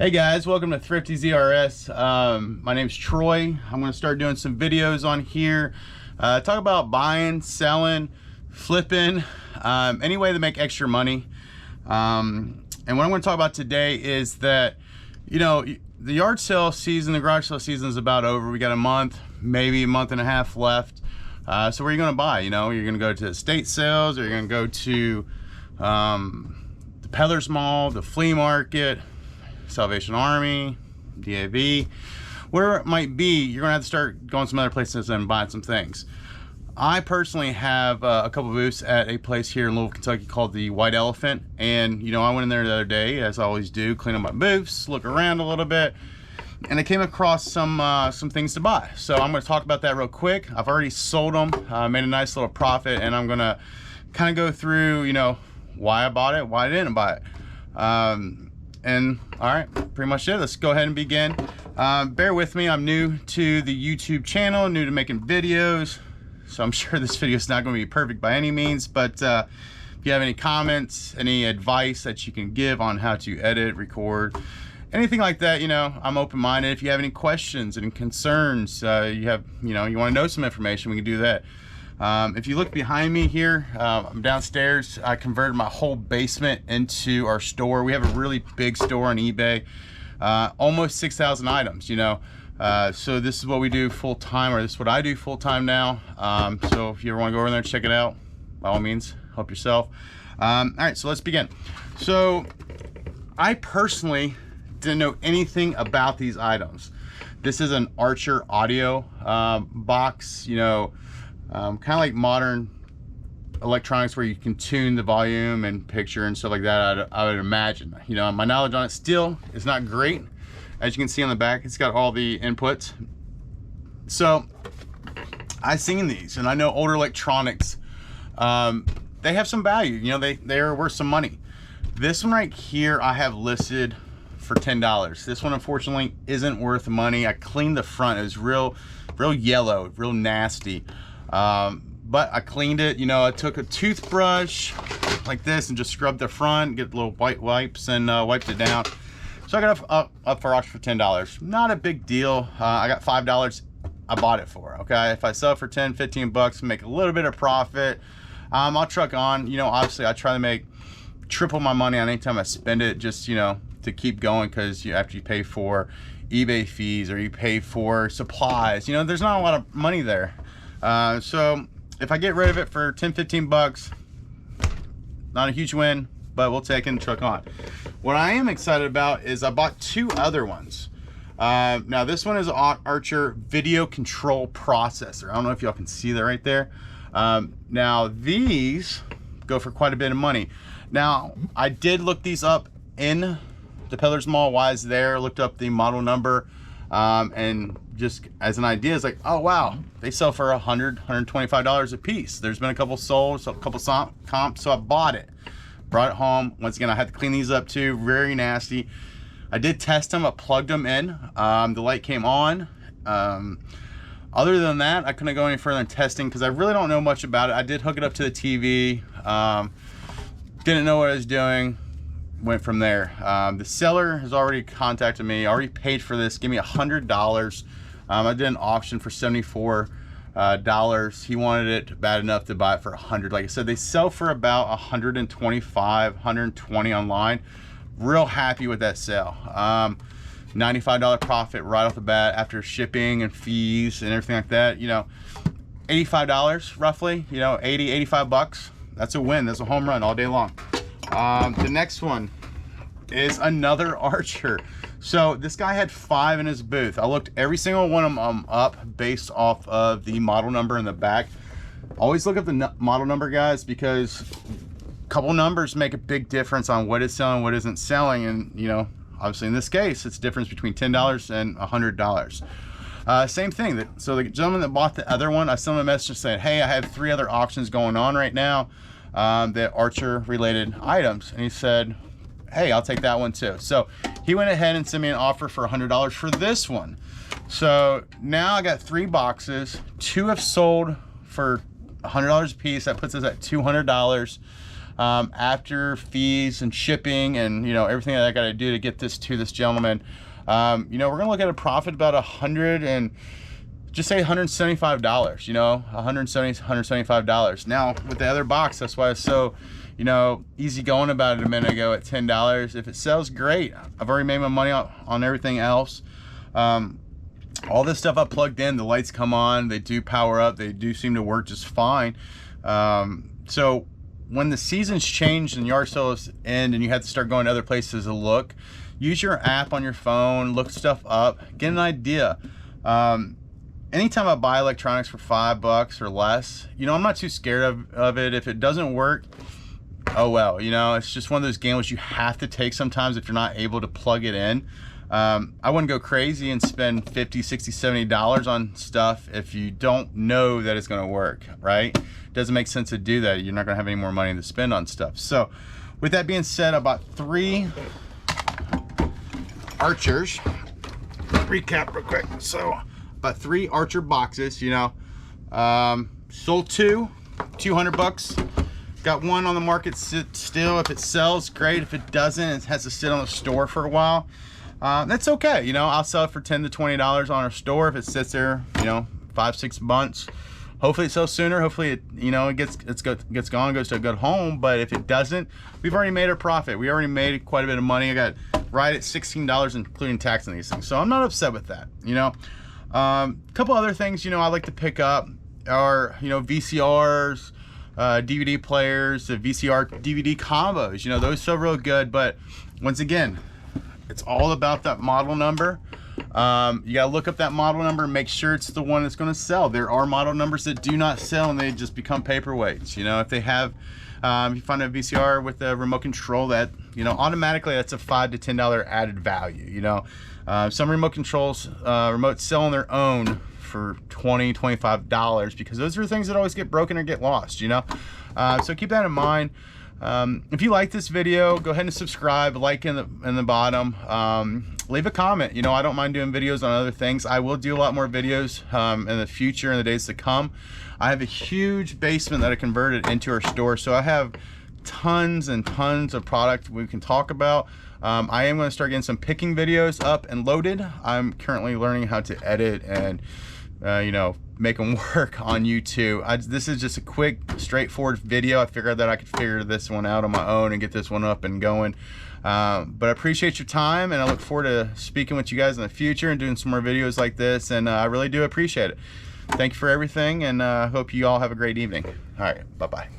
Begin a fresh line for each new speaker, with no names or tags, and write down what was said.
Hey guys, welcome to Thrifty ZRS. My name's Troy. I'm going to start doing some videos on here. Talk about buying, selling, flipping, any way to make extra money. And what I'm going to talk about today is that, you know, the yard sale season, the garage sale season is about over. We got a month, maybe a month and a half left. So where are you going to buy? You know, you're going to go to estate sales, or you're going to go to the Peddler's Mall, the flea market, Salvation Army, DAV, wherever it might be. You're gonna have to start going some other places and buying some things. I personally have a couple booths at a place here in Louisville, Kentucky called the White Elephant, and you know, I went in there the other day, as I always do, clean up my booths, look around a little bit, and I came across some things to buy. So I'm going to talk about that real quick. I've already sold them, made a nice little profit, and I'm going to kind of go through, you know, why I bought it, why I didn't buy it. And all right, pretty much it. Let's go ahead and begin. Bear with me, I'm new to the YouTube channel, new to making videos, so I'm sure this video is not going to be perfect by any means, but if you have any comments, any advice that you can give on how to edit, record, anything like that, you know, I'm open-minded. If you have any questions and concerns, you want to know some information, we can do that. If you look behind me here, I'm downstairs. I converted my whole basement into our store. We have a really big store on eBay, almost 6,000 items, you know. So this is what we do full-time, or this is what I do full-time now. So if you ever want to go over there and check it out, by all means, help yourself. All right, so let's begin. So I personally didn't know anything about these items. This is an Archer audio box, you know, kind of like modern electronics where you can tune the volume and picture and stuff like that. I would imagine, you know, my knowledge on it still is not great. As you can see on the back, it's got all the inputs. So I've seen these, and I know older electronics, they have some value, you know, they are worth some money. This one right here I have listed for $10. This one unfortunately isn't worth money. I cleaned the front. It was real yellow, real nasty. But I cleaned it, you know, I took a toothbrush like this and just scrubbed the front, get little white wipes, and wiped it down. So I got up for auction for $10. Not a big deal. I got $5 I bought it for, okay? If I sell it for 10, 15 bucks, make a little bit of profit, I'll truck on. You know, obviously I try to make triple my money on any time I spend it, just, you know, to keep going, because after you pay for eBay fees or you pay for supplies, you know, there's not a lot of money there. So if I get rid of it for 10, 15 bucks, not a huge win, but we'll take it and truck on. What I am excited about is I bought two other ones. Now this one is an Archer video control processor. I don't know if y'all can see that right there. Now these go for quite a bit of money. Now I did look these up in the Peddler's Mall while I was there, looked up the model number, and just as an idea, it's like, oh wow, they sell for $100, $125 a piece. There's been a couple sold, so a couple comps, so I bought it, brought it home. Once again, I had to clean these up too, very nasty. I did test them, I plugged them in, the light came on. Other than that, I couldn't go any further in testing because I really don't know much about it. I did hook it up to the TV, didn't know what I was doing, went from there. The seller has already contacted me, already paid for this, give me $100. I did an auction for $74. He wanted it bad enough to buy it for $100. Like I said, they sell for about $125, $120 online. Real happy with that sale. $95 profit right off the bat after shipping and fees and everything like that. You know, $85 roughly, you know, 80, 85 bucks. That's a win, that's a home run all day long. The next one is another Archer. So this guy had 5 in his booth. I looked every single one of them up based off of the model number in the back. Always look up the model number, guys, because a couple numbers make a big difference on what is selling, what isn't selling. And you know, obviously in this case, it's a difference between $10 and $100. Same thing. So the gentleman that bought the other one, I sent him a message saying, hey, I have 3 other auctions going on right now, that Archer related items, and he said, hey, I'll take that one too. So he went ahead and sent me an offer for $100 for this one. So now I got 3 boxes. 2 have sold for $100 a piece. That puts us at $200. after fees and shipping and, you know, everything that I got to do to get this to this gentleman. You know, we're gonna look at a profit about $175, you know, $175. Now with the other box, that's why it's so, you know, easy going about it a minute ago at $10. If it sells, great. I've already made my money on everything else. All this stuff I plugged in, the lights come on, they do power up, they do seem to work just fine. So when the seasons change and yard sales end and you have to start going to other places to look, use your app on your phone, look stuff up, get an idea. Anytime I buy electronics for $5 or less, you know, I'm not too scared of it. If it doesn't work, oh well, you know, it's just one of those gambles you have to take sometimes if you're not able to plug it in. I wouldn't go crazy and spend $50, $60, $70 on stuff if you don't know that it's going to work, right? It doesn't make sense to do that. You're not going to have any more money to spend on stuff. So with that being said, I bought 3 Archers. Recap real quick. So about 3 Archer boxes, you know, sold 200 bucks. Got 1 on the market still. If it sells, great. If it doesn't, it has to sit on the store for a while. That's okay. You know, I'll sell it for $10 to $20 on our store if it sits there, you know, 5-6 months. Hopefully it sells sooner. Hopefully it, you know, it gets gone, goes to a good home. But if it doesn't, we've already made our profit. We already made quite a bit of money. I got right at $16, including tax on these things. So I'm not upset with that, you know. A couple other things, you know, I like to pick up are, you know, VCRs, DVD players, the VCR DVD combos. You know, those sell real good. But once again, it's all about that model number. You gotta look up that model number and make sure it's the one that's gonna sell. There are model numbers that do not sell and they just become paperweights. You know, if they have, you find a VCR with a remote control that, you know, automatically that's a $5 to $10 added value. You know, some remote controls, remotes sell on their own for $20, $25 because those are things that always get broken or get lost, you know. So keep that in mind. If you like this video, go ahead and subscribe, like in the bottom, leave a comment. You know, I don't mind doing videos on other things. I will do a lot more videos in the future, in the days to come. I have a huge basement that I converted into our store, so I have tons and tons of product we can talk about. I am going to start getting some picking videos up and loaded. I'm currently learning how to edit and you know, make them work on YouTube. This is just a quick, straightforward video. I figured that I could figure this one out on my own and get this one up and going. But I appreciate your time, and I look forward to speaking with you guys in the future and doing some more videos like this. And I really do appreciate it. Thank you for everything, and hope you all have a great evening. All right, bye-bye.